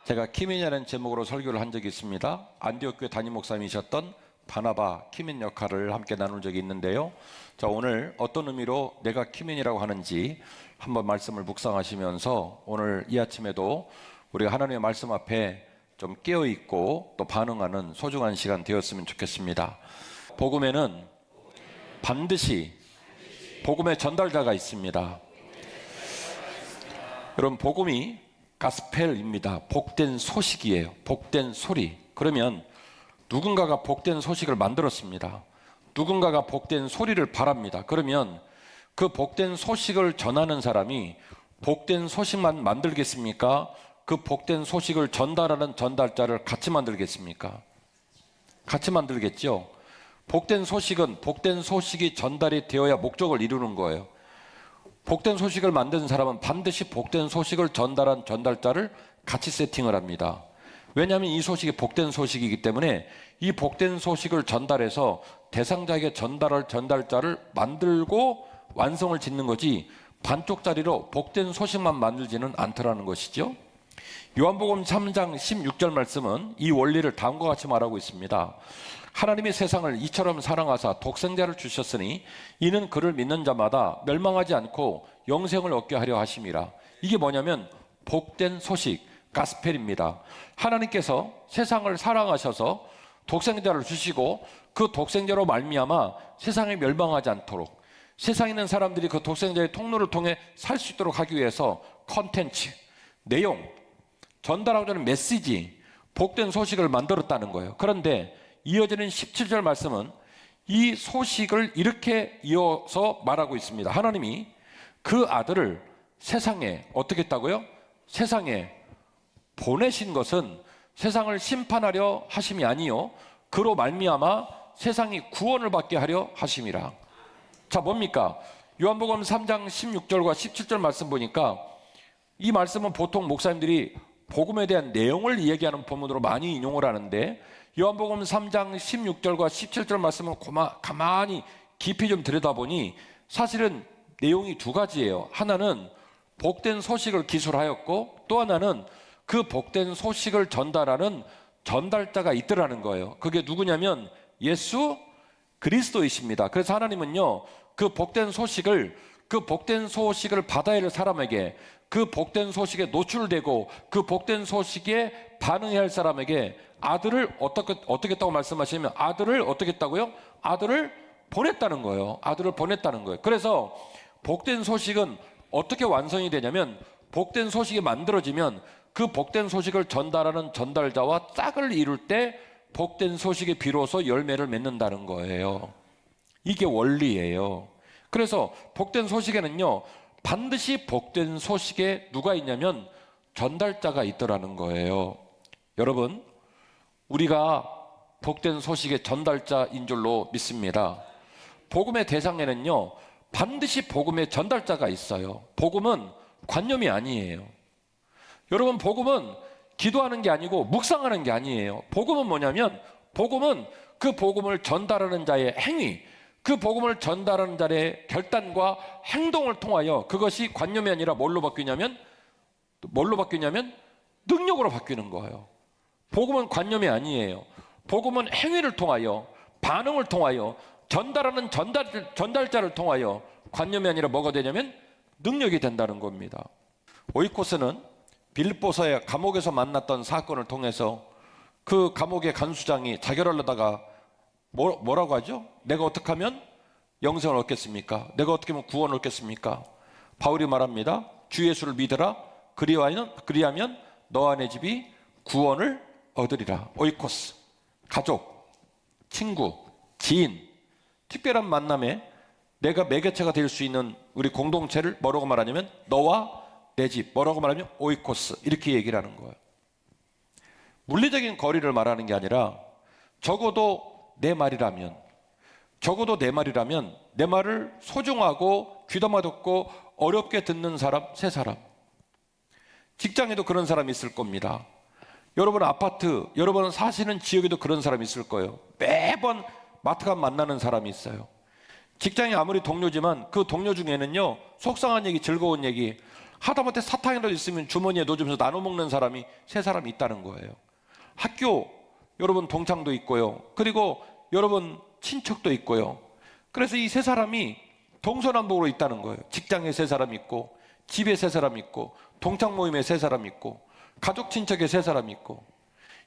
제가 키민이라는 제목으로 설교를 한 적이 있습니다. 안디옥 교회 담임 목사님이셨던 바나바 키민 역할을 함께 나눈 적이 있는데요. 자, 오늘 어떤 의미로 내가 키민이라고 하는지 한번 말씀을 묵상하시면서 오늘 이 아침에도 우리가 하나님의 말씀 앞에 좀 깨어있고 또 반응하는 소중한 시간 되었으면 좋겠습니다. 복음에는 반드시 복음의 전달자가 있습니다. 여러분, 복음이 가스펠입니다. 복된 소식이에요. 복된 소리. 그러면 누군가가 복된 소식을 만들었습니다. 누군가가 복된 소리를 바랍니다. 그러면 그 복된 소식을 전하는 사람이 복된 소식만 만들겠습니까? 그 복된 소식을 전달하는 전달자를 같이 만들겠습니까? 같이 만들겠죠. 복된 소식은 복된 소식이 전달이 되어야 목적을 이루는 거예요. 복된 소식을 만든 사람은 반드시 복된 소식을 전달한 전달자를 같이 세팅을 합니다. 왜냐하면 이 소식이 복된 소식이기 때문에 이 복된 소식을 전달해서 대상자에게 전달할 전달자를 만들고 완성을 짓는 거지, 반쪽짜리로 복된 소식만 만들지는 않더라는 것이죠. 요한복음 3장 16절 말씀은 이 원리를 다음과 같이 말하고 있습니다. 하나님이 세상을 이처럼 사랑하사 독생자를 주셨으니 이는 그를 믿는 자마다 멸망하지 않고 영생을 얻게 하려 하심이라. 이게 뭐냐면 복된 소식, 가스펠입니다. 하나님께서 세상을 사랑하셔서 독생자를 주시고 그 독생자로 말미암아 세상에 멸망하지 않도록, 세상에 있는 사람들이 그 독생자의 통로를 통해 살 수 있도록 하기 위해서 컨텐츠, 내용, 전달하고자 하는 메시지, 복된 소식을 만들었다는 거예요. 그런데 이어지는 17절 말씀은 이 소식을 이렇게 이어서 말하고 있습니다. 하나님이 그 아들을 세상에 어떻게 했다고요? 세상에 보내신 것은 세상을 심판하려 하심이 아니요 그로 말미암아 세상이 구원을 받게 하려 하심이라. 자, 뭡니까? 요한복음 3장 16절과 17절 말씀 보니까 이 말씀은 보통 목사님들이 복음에 대한 내용을 이야기하는 본문으로 많이 인용을 하는데, 요한복음 3장 16절과 17절 말씀을 가만히 깊이 좀 들여다보니 사실은 내용이 두 가지예요. 하나는 복된 소식을 기술하였고, 또 하나는 그 복된 소식을 전달하는 전달자가 있더라는 거예요. 그게 누구냐면 예수 그리스도이십니다. 그래서 하나님은요, 그 복된 소식을 받아야 할 사람에게, 그 복된 소식에 노출되고 그 복된 소식에 반응해야 할 사람에게 아들을 어떻게 했다고 말씀하시면, 아들을 어떻게 했다고요? 아들을 보냈다는 거예요. 아들을 보냈다는 거예요. 그래서 복된 소식은 어떻게 완성이 되냐면, 복된 소식이 만들어지면 그 복된 소식을 전달하는 전달자와 짝을 이룰 때 복된 소식이 비로소 열매를 맺는다는 거예요. 이게 원리예요. 그래서 복된 소식에는요, 반드시 복된 소식에 누가 있냐면 전달자가 있더라는 거예요. 여러분, 우리가 복된 소식의 전달자인 줄로 믿습니다. 복음의 대상에는요, 반드시 복음의 전달자가 있어요. 복음은 관념이 아니에요. 여러분, 복음은 기도하는 게 아니고 묵상하는 게 아니에요. 복음은 뭐냐면, 복음은 그 복음을 전달하는 자의 행위, 그 복음을 전달하는 자의 결단과 행동을 통하여 그것이 관념이 아니라 뭘로 바뀌냐면 능력으로 바뀌는 거예요. 복음은 관념이 아니에요. 복음은 행위를 통하여, 반응을 통하여, 전달하는 전달자를 통하여 관념이 아니라 뭐가 되냐면 능력이 된다는 겁니다. 오이코스는 빌립보서의 감옥에서 만났던 사건을 통해서 그 감옥의 간수장이 자결하려다가 뭐라고 하죠? 내가 어떻게 하면 영생을 얻겠습니까? 내가 어떻게 하면 구원을 얻겠습니까? 바울이 말합니다. 주 예수를 믿으라. 그리하면 너와 내 집이 구원을 얻으리라. 오이코스, 가족, 친구, 지인, 특별한 만남에 내가 매개체가 될 수 있는 우리 공동체를 뭐라고 말하냐면 너와 내 집, 뭐라고 말하냐면 오이코스, 이렇게 얘기를 하는 거예요. 물리적인 거리를 말하는 게 아니라 적어도 내 말이라면, 내 말을 소중하고 귀담아 듣고 어렵게 듣는 사람, 세 사람. 직장에도 그런 사람이 있을 겁니다. 여러분 아파트, 여러분 사시는 지역에도 그런 사람이 있을 거예요. 매번 마트 가면 만나는 사람이 있어요. 직장이 아무리 동료지만 그 동료 중에는요, 속상한 얘기, 즐거운 얘기, 하다못해 사탕이라도 있으면 주머니에 넣어주면서 나눠 먹는 사람이 세 사람이 있다는 거예요. 학교 여러분 동창도 있고요. 그리고 여러분 친척도 있고요. 그래서 이 세 사람이 동서남북으로 있다는 거예요. 직장에 세 사람 있고, 집에 세 사람 있고, 동창 모임에 세 사람 있고, 가족 친척에 세 사람 있고,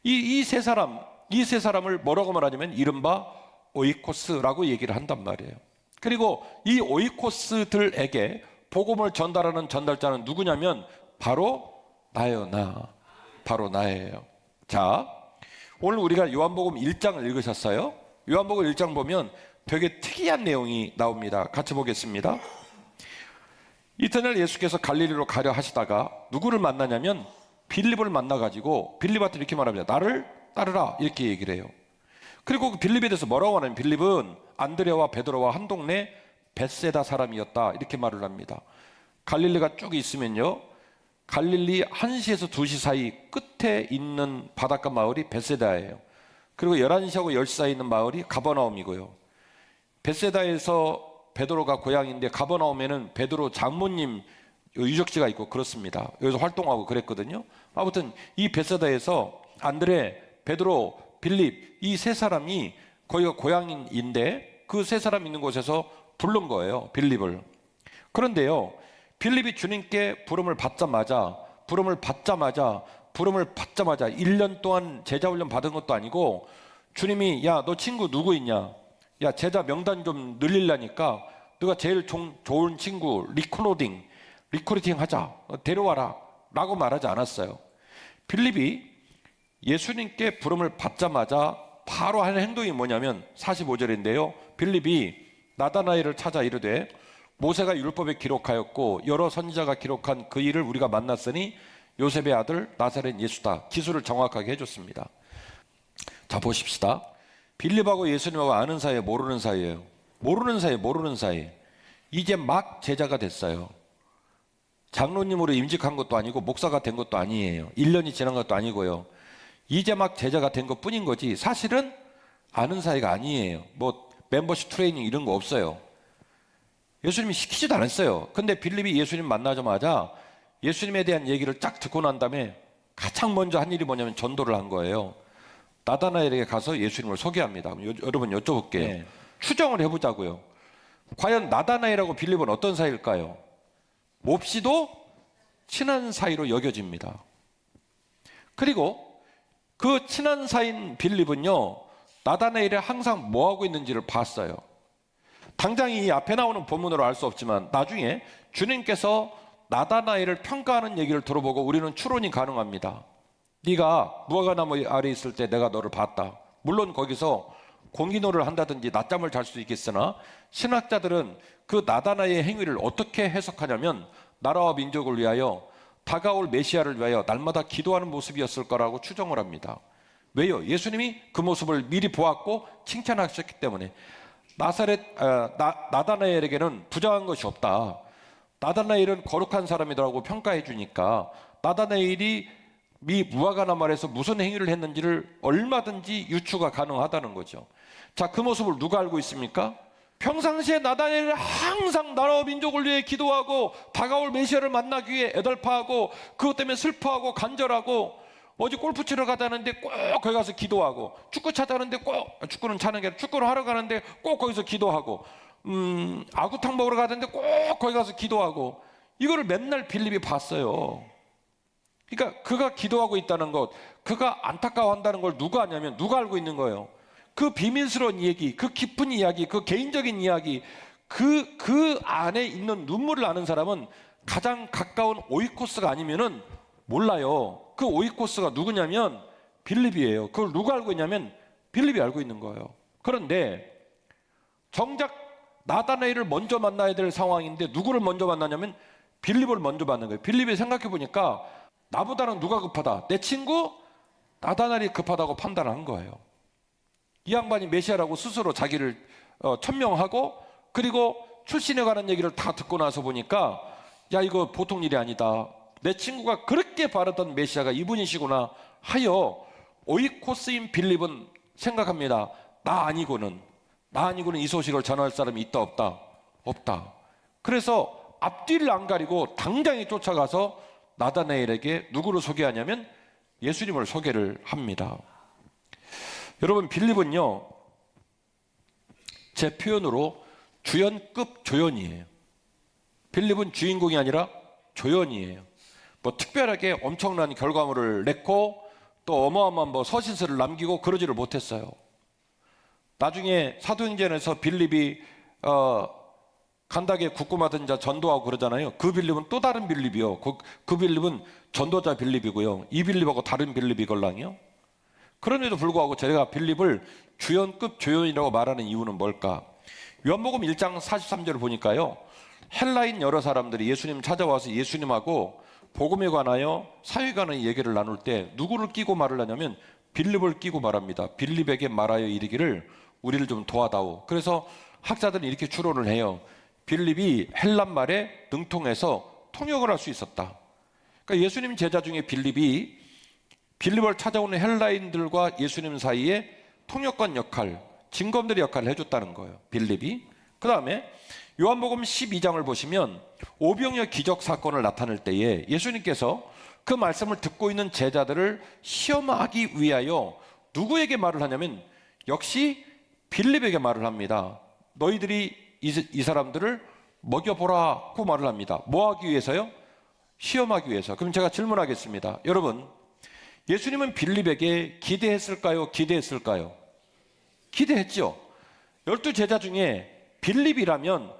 이 세 사람을 뭐라고 말하냐면 이른바 오이코스라고 얘기를 한단 말이에요. 그리고 이 오이코스들에게 복음을 전달하는 전달자는 누구냐면 바로 나예요. 바로 나예요. 자, 오늘 우리가 요한복음 1장을 읽으셨어요? 요한복음 1장 보면 되게 특이한 내용이 나옵니다. 같이 보겠습니다. 이튿날 예수께서 갈릴리로 가려 하시다가 누구를 만나냐면 빌립을 만나가지고 빌립한테 이렇게 말합니다. 나를 따르라 이렇게 얘기를 해요. 그리고 그 빌립에 대해서 뭐라고 하냐면 빌립은 안드레와 베드로와 한 동네 벳세다 사람이었다 이렇게 말을 합니다. 갈릴리가 쭉 있으면요, 갈릴리 1시에서 2시 사이 끝에 있는 바닷가 마을이 벳세다예요. 그리고 11시하고 10시 사이에 있는 마을이 가버나움이고요. 벳세다에서 베드로가 고향인데 가버나움에는 베드로 장모님 유적지가 있고 그렇습니다. 여기서 활동하고 그랬거든요. 아무튼 이 벳세다에서 안드레, 베드로, 빌립 이 세 사람이 거기가 고향인데 그 세 사람 있는 곳에서 부른 거예요. 빌립을. 그런데요, 빌립이 주님께 부름을 받자마자 1년 동안 제자 훈련 받은 것도 아니고 주님이 야, 너 친구 누구 있냐? 야, 제자 명단 좀 늘리려니까 너가 제일 좋은 친구 리크루팅 하자. 데려와라 라고 말하지 않았어요. 빌립이 예수님께 부름을 받자마자 바로 하는 행동이 뭐냐면 45절인데요. 빌립이 나다나엘을 찾아 이르되 모세가 율법에 기록하였고 여러 선지자가 기록한 그 일을 우리가 만났으니 요셉의 아들 나사렛 예수다. 기술을 정확하게 해줬습니다. 자, 보십시다. 빌립하고 예수님하고 아는 사이에 모르는 사이예요. 모르는 사이. 이제 막 제자가 됐어요. 장로님으로 임직한 것도 아니고 목사가 된 것도 아니에요. 1년이 지난 것도 아니고요. 이제 막 제자가 된 것뿐인 거지 사실은 아는 사이가 아니에요. 뭐 멤버십 트레이닝 이런 거 없어요. 예수님이 시키지도 않았어요. 근데 빌립이 예수님 만나자마자 예수님에 대한 얘기를 쫙 듣고 난 다음에 가장 먼저 한 일이 뭐냐면 전도를 한 거예요. 나다나엘에게 가서 예수님을 소개합니다. 여러분 여쭤볼게요. 네. 추정을 해보자고요. 과연 나다나엘하고 빌립은 어떤 사이일까요? 몹시도 친한 사이로 여겨집니다. 그리고 그 친한 사이인 빌립은요, 나다나엘이 항상 뭐하고 있는지를 봤어요. 당장 이 앞에 나오는 본문으로 알 수 없지만 나중에 주님께서 나다나엘을 평가하는 얘기를 들어보고 우리는 추론이 가능합니다. 네가 무화과나무 아래 있을 때 내가 너를 봤다. 물론 거기서 공기노를 한다든지 낮잠을 잘 수 있겠으나 신학자들은 그 나다나엘의 행위를 어떻게 해석하냐면 나라와 민족을 위하여 다가올 메시아를 위하여 날마다 기도하는 모습이었을 거라고 추정을 합니다. 왜요? 예수님이 그 모습을 미리 보았고 칭찬하셨기 때문에. 나다나엘에게는 부정한 것이 없다. 나다나엘은 거룩한 사람이라고 평가해 주니까 나다나엘이 미 무화과나무 아래에서 무슨 행위를 했는지를 얼마든지 유추가 가능하다는 거죠. 자, 그 모습을 누가 알고 있습니까? 평상시에 나다나엘은 항상 나라와 민족을 위해 기도하고 다가올 메시아를 만나기 위해 애달파하고 그것 때문에 슬퍼하고 간절하고 어제 골프 치러 가자는데 꼭 거기 가서 기도하고 축구 차자는데 꼭 축구는 차는 게 아니라 축구를 하러 가는데 꼭 거기서 기도하고 아구탕 먹으러 가는데 꼭 거기 가서 기도하고 이거를 맨날 빌립이 봤어요. 그러니까 그가 기도하고 있다는 것, 그가 안타까워한다는 걸 누가 아냐면 누가 알고 있는 거예요. 그 비밀스러운 얘기, 그 깊은 이야기, 그 개인적인 이야기, 그 안에 있는 눈물을 아는 사람은 가장 가까운 오이코스가 아니면은 몰라요. 그 오이코스가 누구냐면 빌립이에요. 그걸 누가 알고 있냐면 빌립이 알고 있는 거예요. 그런데 정작 나다나엘을 먼저 만나야 될 상황인데 누구를 먼저 만나냐면 빌립을 먼저 만난 거예요. 빌립이 생각해 보니까 나보다는 누가 급하다? 내 친구 나다나엘이 급하다고 판단한 거예요. 이 양반이 메시아라고 스스로 자기를 천명하고 그리고 출신에 관한 얘기를 다 듣고 나서 보니까 야, 이거 보통 일이 아니다. 내 친구가 그렇게 바랐던 메시아가 이분이시구나 하여 오이코스인 빌립은 생각합니다. 나 아니고는 이 소식을 전할 사람이 있다 없다? 없다. 그래서 앞뒤를 안 가리고 당장에 쫓아가서 나다나엘에게 누구를 소개하냐면 예수님을 소개를 합니다. 여러분, 빌립은요, 제 표현으로 주연급 조연이에요. 빌립은 주인공이 아니라 조연이에요. 뭐 특별하게 엄청난 결과물을 냈고 또 어마어마한 뭐 서신서를 남기고 그러지를 못했어요. 나중에 사도행전에서 빌립이 간닥에 굳고 맞은 자 전도하고 그러잖아요. 그 빌립은 또 다른 빌립이요. 그 빌립은 전도자 빌립이고요. 이 빌립하고 다른 빌립이걸랑요. 그럼에도 불구하고 제가 빌립을 주연급 조연이라고 말하는 이유는 뭘까? 요한복음 1장 43절을 보니까요, 헬라인 여러 사람들이 예수님 찾아와서 예수님하고 복음에 관하여 사회에 관한 얘기를 나눌 때 누구를 끼고 말을 하냐면 빌립을 끼고 말합니다. 빌립에게 말하여 이르기를 우리를 좀 도와다오. 그래서 학자들은 이렇게 추론을 해요. 빌립이 헬란 말에 능통해서 통역을 할 수 있었다. 그러니까 예수님 제자 중에 빌립을 찾아오는 헬라인들과 예수님 사이에 통역관 역할, 증검들의 역할을 해줬다는 거예요. 빌립이. 그 다음에 요한복음 12장을 보시면 오병이어 기적 사건을 나타낼 때에 예수님께서 그 말씀을 듣고 있는 제자들을 시험하기 위하여 누구에게 말을 하냐면 역시 빌립에게 말을 합니다. 너희들이 이 사람들을 먹여보라고 말을 합니다. 뭐 하기 위해서요? 시험하기 위해서. 그럼 제가 질문하겠습니다. 여러분, 예수님은 빌립에게 기대했을까요? 기대했을까요? 기대했죠. 12제자 중에 빌립이라면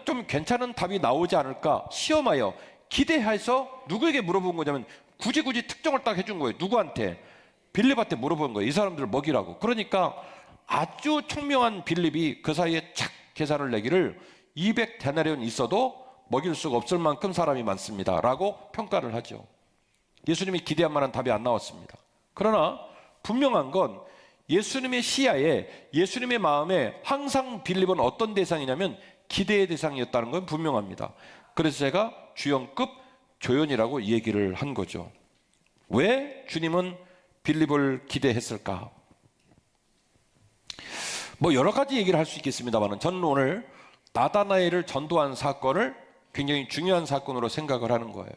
좀 괜찮은 답이 나오지 않을까 시험하여 기대해서 누구에게 물어본 거냐면 굳이 특정을 딱 해준 거예요. 누구한테? 빌립한테 물어본 거예요. 이 사람들을 먹이라고. 그러니까 아주 총명한 빌립이 그 사이에 착 계산을 내기를 200데나리온 있어도 먹일 수가 없을 만큼 사람이 많습니다 라고 평가를 하죠. 예수님이 기대한 만한 답이 안 나왔습니다. 그러나 분명한 건 예수님의 시야에, 예수님의 마음에 항상 빌립은 어떤 대상이냐면 기대의 대상이었다는 건 분명합니다. 그래서 제가 주연급 조연이라고 이 얘기를 한 거죠. 왜 주님은 빌립을 기대했을까? 뭐 여러 가지 얘기를 할 수 있겠습니다만 저는 오늘 나다나엘을 전도한 사건을 굉장히 중요한 사건으로 생각을 하는 거예요.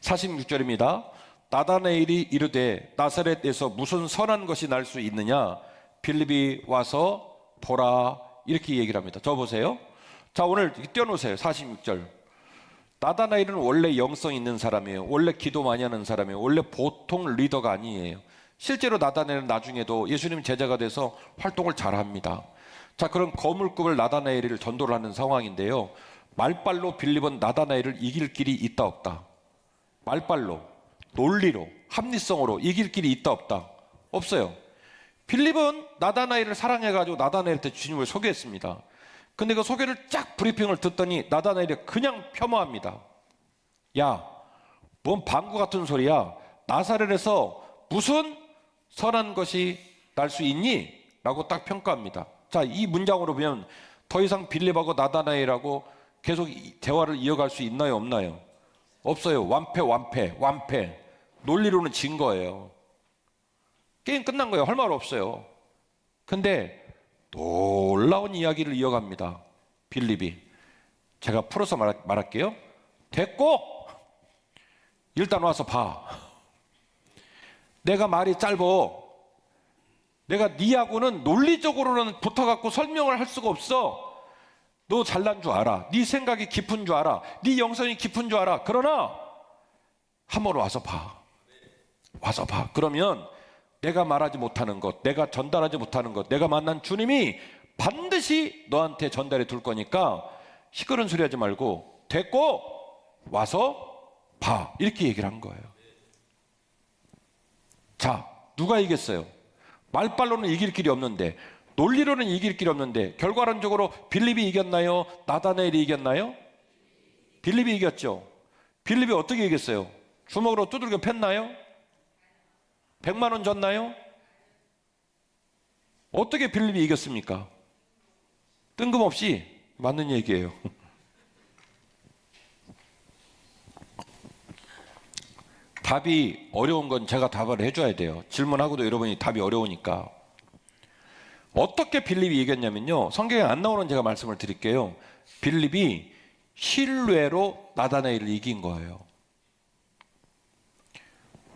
46절입니다. 나다나엘이 이르되 나사렛에서 무슨 선한 것이 날 수 있느냐? 빌립이 와서 보라. 이렇게 얘기를 합니다. 저 보세요. 자, 오늘 띄워놓으세요. 46절. 나다나엘은 원래 영성 있는 사람이에요. 원래 기도 많이 하는 사람이에요. 원래 보통 리더가 아니에요. 실제로 나다나엘은 나중에도 예수님 제자가 돼서 활동을 잘합니다. 자, 그럼 거물급을 나다나엘을 전도를 하는 상황인데요. 말빨로 빌립은 나다나엘을 이길 길이 있다 없다? 말빨로, 논리로, 합리성으로 이길 길이 있다 없다? 없어요. 빌립은 나다나엘을 사랑해가지고 나다나엘한테 주님을 소개했습니다. 근데 그 소개를 쫙 브리핑을 듣더니 나다나엘이 그냥 폄하합니다. 야, 뭔 방구 같은 소리야. 나사렛에서 무슨 선한 것이 날 수 있니? 라고 딱 평가합니다. 자, 이 문장으로 보면 더 이상 빌립하고 나다나엘하고 계속 대화를 이어갈 수 있나요? 없나요? 없어요. 완패. 논리로는 진 거예요. 게임 끝난 거예요. 할 말 없어요. 근데 놀라운 이야기를 이어갑니다. 빌립이. 제가 풀어서 말할게요. 됐고 일단 와서 봐. 내가 말이 짧어. 내가 니하고는 논리적으로는 붙어갖고 설명을 할 수가 없어. 너 잘난 줄 알아. 네 생각이 깊은 줄 알아. 네 영성이 깊은 줄 알아. 그러나 한번 와서 봐. 와서 봐. 그러면 내가 말하지 못하는 것, 내가 전달하지 못하는 것, 내가 만난 주님이 반드시 너한테 전달해 둘 거니까 시끄러운 소리 하지 말고 됐고 와서 봐. 이렇게 얘기를 한 거예요. 자, 누가 이겼어요? 말빨로는 이길 길이 없는데, 논리로는 이길 길이 없는데 결과론적으로 빌립이 이겼나요? 나다나엘이 이겼나요? 빌립이 이겼죠. 빌립이 어떻게 이겼어요? 주먹으로 두들겨 팼나요? 100만 원 줬나요? 어떻게 빌립이 이겼습니까? 뜬금없이. 맞는 얘기예요. 답이 어려운 건 제가 답을 해줘야 돼요. 질문하고도 여러분이 답이 어려우니까. 어떻게 빌립이 이겼냐면요, 성경에 안 나오는 제가 말씀을 드릴게요. 빌립이 신뢰로 나다나엘을 이긴 거예요.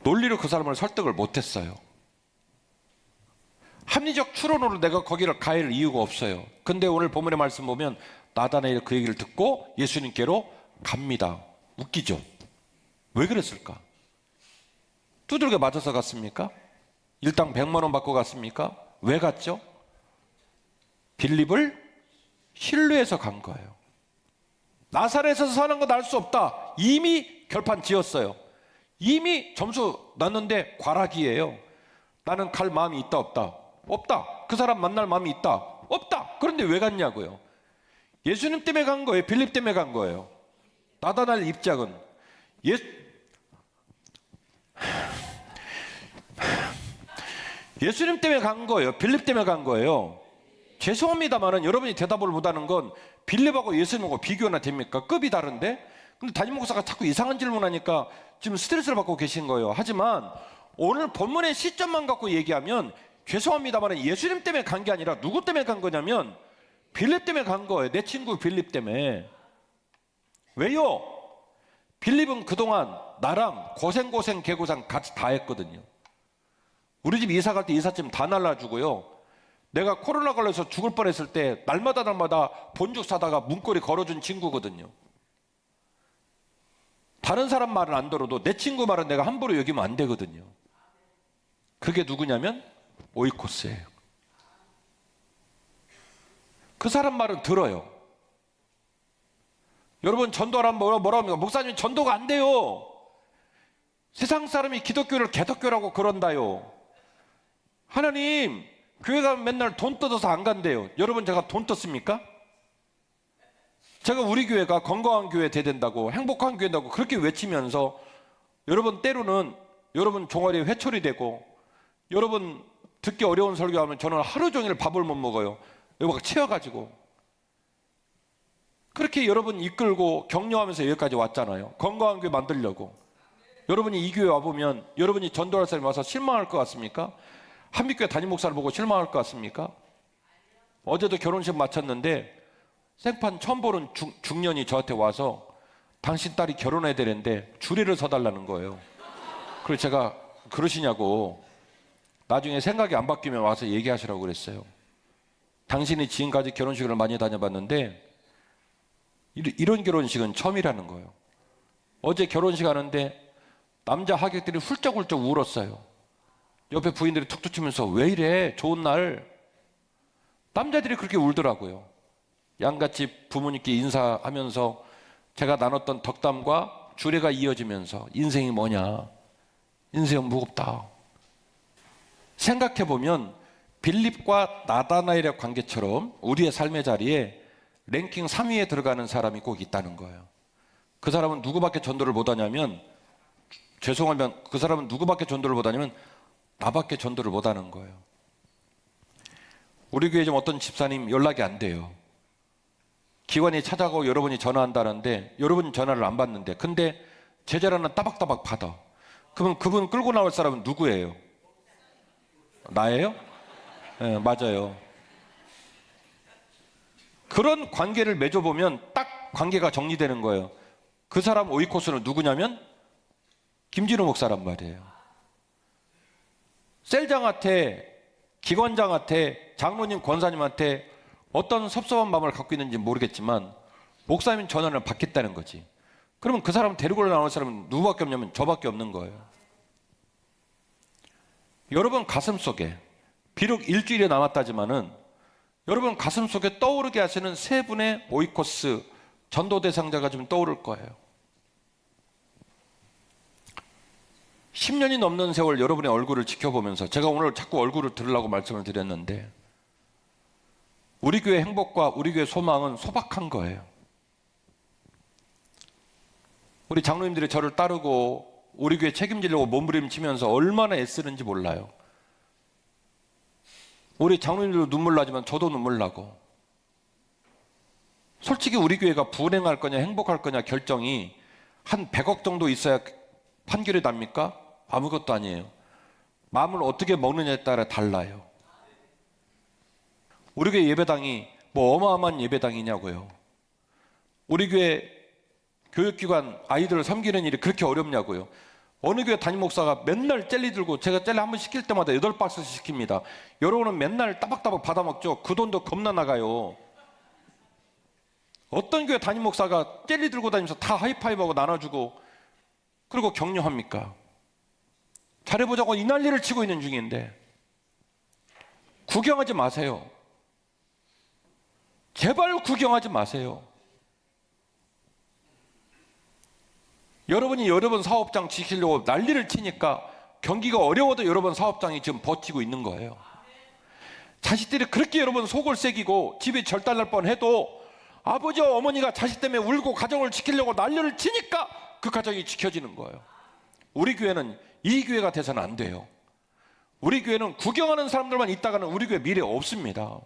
논리로 그 사람을 설득을 못했어요. 합리적 추론으로 내가 거기를 갈 이유가 없어요. 근데 오늘 본문의 말씀 보면 나다나엘 그 얘기를 듣고 예수님께로 갑니다. 웃기죠? 왜 그랬을까? 두들겨 맞아서 갔습니까? 일당 100만 원 받고 갔습니까? 왜 갔죠? 빌립을 신뢰해서 간 거예요. 나사렛에서 사는 건 알 수 없다. 이미 결판 지었어요. 이미 점수 났는데 과락이에요. 나는 갈 마음이 있다 없다? 없다. 그 사람 만날 마음이 있다? 없다. 그런데 왜 갔냐고요? 예수님 때문에 간 거예요? 빌립 때문에 간 거예요? 나다나엘 입장은 예수님 때문에 간 거예요? 빌립 때문에 간 거예요? 죄송합니다만은 여러분이 대답을 못하는 건 빌립하고 예수님하고 비교나 됩니까? 급이 다른데? 근데 담임 목사가 자꾸 이상한 질문하니까 지금 스트레스를 받고 계신 거예요. 하지만 오늘 본문의 시점만 갖고 얘기하면 죄송합니다만 예수님 때문에 간 게 아니라 누구 때문에 간 거냐면 빌립 때문에 간 거예요. 내 친구 빌립 때문에. 왜요? 빌립은 그동안 나랑 고생 개고생 같이 다 했거든요. 우리 집 이사 갈 때 이삿짐 다 날라주고요. 내가 코로나 걸려서 죽을 뻔했을 때 날마다 본죽 사다가 문고리 걸어준 친구거든요. 다른 사람 말은 안 들어도 내 친구 말은 내가 함부로 여기면 안 되거든요. 그게 누구냐면 오이코스예요. 그 사람 말은 들어요. 여러분 전도하라면 뭐라고 합니까? 목사님 전도가 안 돼요. 세상 사람이 기독교를 개독교라고 그런다요. 하나님 교회 가면 맨날 돈 뜯어서 안 간대요. 여러분 제가 돈 떴습니까? 제가 우리 교회가 건강한 교회 돼된다고 행복한 교회 된다고 그렇게 외치면서 여러분 때로는 여러분 종아리에 회초리 되고 여러분 듣기 어려운 설교하면 저는 하루 종일 밥을 못 먹어요. 여기가 채워가지고 그렇게 여러분 이끌고 격려하면서 여기까지 왔잖아요. 건강한 교회 만들려고. 여러분이 이 교회 와보면 여러분이 전도할 사람이 와서 실망할 것 같습니까? 한빛교회 담임 목사를 보고 실망할 것 같습니까? 어제도 결혼식 마쳤는데 생판 처음 보는 중년이 저한테 와서 당신 딸이 결혼해야 되는데 줄이를 서달라는 거예요. 그래서 제가 그러시냐고 나중에 생각이 안 바뀌면 와서 얘기하시라고 그랬어요. 당신이 지금까지 결혼식을 많이 다녀봤는데 이런 결혼식은 처음이라는 거예요. 어제 결혼식 하는데 남자 하객들이 훌쩍훌쩍 울었어요. 옆에 부인들이 툭툭 치면서 왜 이래 좋은 날. 남자들이 그렇게 울더라고요. 양같이 부모님께 인사하면서 제가 나눴던 덕담과 주례가 이어지면서 인생이 뭐냐, 인생은 무겁다. 생각해보면 빌립과 나다나엘의 관계처럼 우리의 삶의 자리에 랭킹 3위에 들어가는 사람이 꼭 있다는 거예요. 그 사람은 누구밖에 전도를 못하냐면, 죄송하면 그 사람은 누구밖에 전도를 못하냐면 나밖에 전도를 못하는 거예요. 우리 교회 좀 어떤 집사님 연락이 안 돼요. 기관이 찾아가고 여러분이 전화한다는데 여러분이 전화를 안 받는데, 근데 제 전화는 따박따박 받아. 그러면 그분 끌고 나올 사람은 누구예요? 나예요? 네, 맞아요. 그런 관계를 맺어보면 딱 관계가 정리되는 거예요. 그 사람 오이코스는 누구냐면 김진호 목사란 말이에요. 셀장한테, 기관장한테, 장로님, 권사님한테 어떤 섭섭한 마음을 갖고 있는지 모르겠지만 목사님 전화를 받겠다는 거지. 그러면 그 사람 데리고 나오는 사람은 누구밖에 없냐면 저밖에 없는 거예요. 여러분 가슴 속에 비록 일주일이 남았다지만은 여러분 가슴 속에 떠오르게 하시는 세 분의 오이코스 전도 대상자가 좀 떠오를 거예요. 10년이 넘는 세월 여러분의 얼굴을 지켜보면서 제가 오늘 자꾸 얼굴을 들으려고 말씀을 드렸는데, 우리 교회 행복과 우리 교회 소망은 소박한 거예요. 우리 장로님들이 저를 따르고 우리 교회 책임지려고 몸부림치면서 얼마나 애쓰는지 몰라요. 우리 장로님들도 눈물 나지만 저도 눈물 나고. 솔직히 우리 교회가 불행할 거냐 행복할 거냐 결정이 한 100억 정도 있어야 판결이 납니까? 아무것도 아니에요. 마음을 어떻게 먹느냐에 따라 달라요. 우리 교회 예배당이 뭐 어마어마한 예배당이냐고요. 우리 교회 교육기관 아이들을 섬기는 일이 그렇게 어렵냐고요. 어느 교회 담임 목사가 맨날 젤리 들고, 제가 젤리 한 번 시킬 때마다 8박스씩 시킵니다. 여러분은 맨날 따박따박 받아먹죠. 그 돈도 겁나 나가요. 어떤 교회 담임 목사가 젤리 들고 다니면서 다 하이파이브하고 나눠주고 그리고 격려합니까? 잘해보자고 이 난리를 치고 있는 중인데 구경하지 마세요. 제발 구경하지 마세요. 여러분이 여러분 사업장 지키려고 난리를 치니까 경기가 어려워도 여러분 사업장이 지금 버티고 있는 거예요. 자식들이 그렇게 여러분 속을 새기고 집이 절단날 뻔해도 아버지와 어머니가 자식 때문에 울고 가정을 지키려고 난리를 치니까 그 가정이 지켜지는 거예요. 우리 교회는 이 교회가 돼서는 안 돼요. 우리 교회는 구경하는 사람들만 있다가는 우리 교회 미래 없습니다.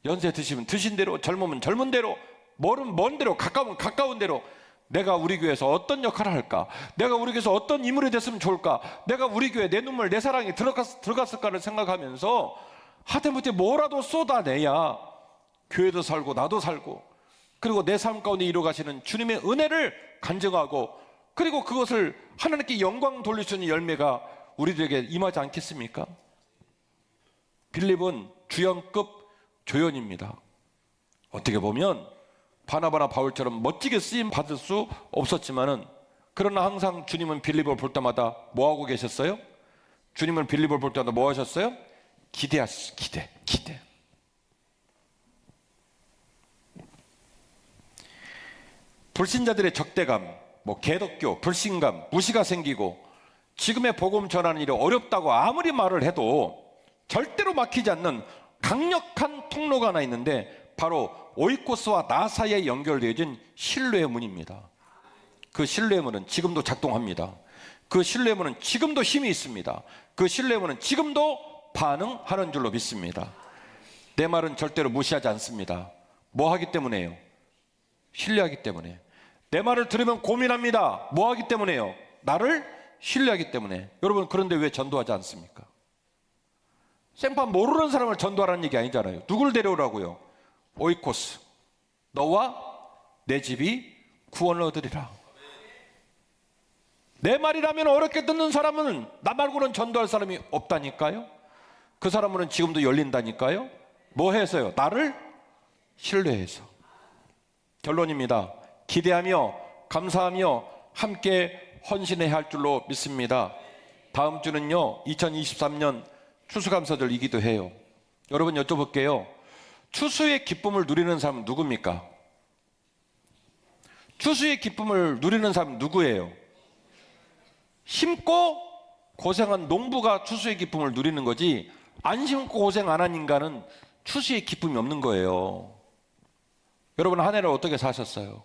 연세 드시면 드신 대로, 젊으면 젊은 대로, 멀은 먼 대로, 가까우면 가까운 대로 내가 우리 교회에서 어떤 역할을 할까? 내가 우리 교회에서 어떤 인물이 됐으면 좋을까? 내가 우리 교회에 내 눈물, 내 사랑이 들어갔을까를 생각하면서 하다못해 뭐라도 쏟아내야 교회도 살고 나도 살고 그리고 내 삶 가운데 이루어가시는 주님의 은혜를 간증하고 그리고 그것을 하나님께 영광 돌릴 수 있는 열매가 우리들에게 임하지 않겠습니까? 빌립은 주연급 조연입니다. 어떻게 보면 바나바나 바울처럼 멋지게 쓰임 받을 수 없었지만은 그러나 항상 주님은 빌립을 볼 때마다 뭐 하고 계셨어요? 주님은 빌립을 볼 때마다 뭐 하셨어요? 기대하셨어요. 기대. 불신자들의 적대감, 뭐 개덕교, 불신감, 무시가 생기고 지금의 복음 전하는 일이 어렵다고 아무리 말을 해도 절대로 막히지 않는 강력한 통로가 하나 있는데 바로 오이코스와 나 사이에 연결되어진 신뢰의 문입니다. 그 신뢰의 문은 지금도 작동합니다. 그 신뢰의 문은 지금도 힘이 있습니다. 그 신뢰의 문은 지금도 반응하는 줄로 믿습니다. 내 말은 절대로 무시하지 않습니다. 뭐 하기 때문에요? 신뢰하기 때문에. 내 말을 들으면 고민합니다. 뭐 하기 때문에요? 나를 신뢰하기 때문에. 여러분, 그런데 왜 전도하지 않습니까? 생판 모르는 사람을 전도하라는 얘기 아니잖아요. 누굴 데려오라고요? 오이코스, 너와 내 집이 구원을 얻으리라. 내 말이라면 어렵게 듣는 사람은 나 말고는 전도할 사람이 없다니까요. 그 사람은 지금도 열린다니까요. 뭐 해서요? 나를 신뢰해서. 결론입니다. 기대하며 감사하며 함께 헌신해야 할 줄로 믿습니다. 다음 주는요 2023년 추수감사절이기도 해요. 여러분 여쭤볼게요. 추수의 기쁨을 누리는 사람은 누굽니까? 추수의 기쁨을 누리는 사람은 누구예요? 심고 고생한 농부가 추수의 기쁨을 누리는 거지, 안 심고 고생 안 한 인간은 추수의 기쁨이 없는 거예요. 여러분 한 해를 어떻게 사셨어요?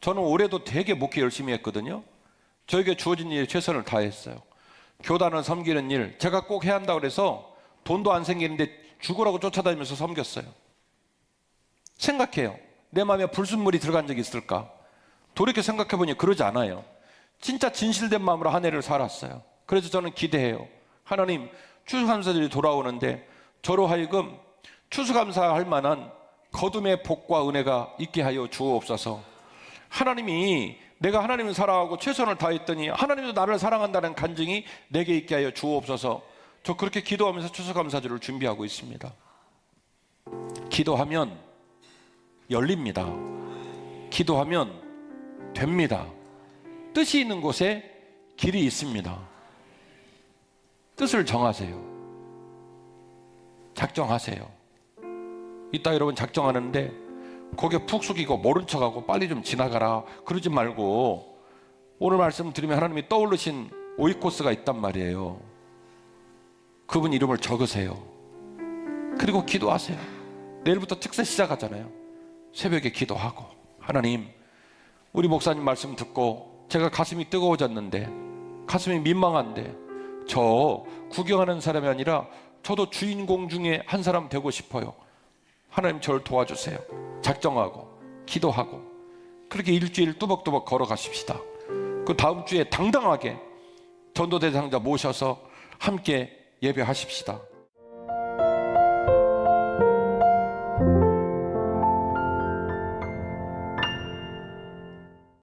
저는 올해도 되게 목회 열심히 했거든요. 저에게 주어진 일에 최선을 다했어요. 교단을 섬기는 일 제가 꼭 해야 한다고 그래서 돈도 안 생기는데 죽으라고 쫓아다니면서 섬겼어요. 생각해요. 내 마음에 불순물이 들어간 적이 있을까? 돌이켜 생각해보니 그러지 않아요. 진짜 진실된 마음으로 한 해를 살았어요. 그래서 저는 기대해요. 하나님, 추수감사절이 돌아오는데 저로 하여금 추수감사할 만한 거듭의 복과 은혜가 있게 하여 주옵소서. 하나님이 내가 하나님을 사랑하고 최선을 다했더니 하나님도 나를 사랑한다는 간증이 내게 있게 하여 주옵소서. 저 그렇게 기도하면서 추수감사절을 준비하고 있습니다. 기도하면 열립니다. 기도하면 됩니다. 뜻이 있는 곳에 길이 있습니다. 뜻을 정하세요. 작정하세요. 이따 여러분 작정하는데 고개 푹 숙이고 모른 척하고 빨리 좀 지나가라 그러지 말고 오늘 말씀 드리면 하나님이 떠오르신 오이코스가 있단 말이에요. 그분 이름을 적으세요. 그리고 기도하세요. 내일부터 특세 시작하잖아요. 새벽에 기도하고, 하나님, 우리 목사님 말씀 듣고 제가 가슴이 뜨거워졌는데, 가슴이 민망한데 저 구경하는 사람이 아니라 저도 주인공 중에 한 사람 되고 싶어요. 하나님 저를 도와주세요. 작정하고 기도하고 그렇게 일주일 뚜벅뚜벅 걸어가십시다. 그 다음 주에 당당하게 전도 대상자 모셔서 함께 예배하십시다.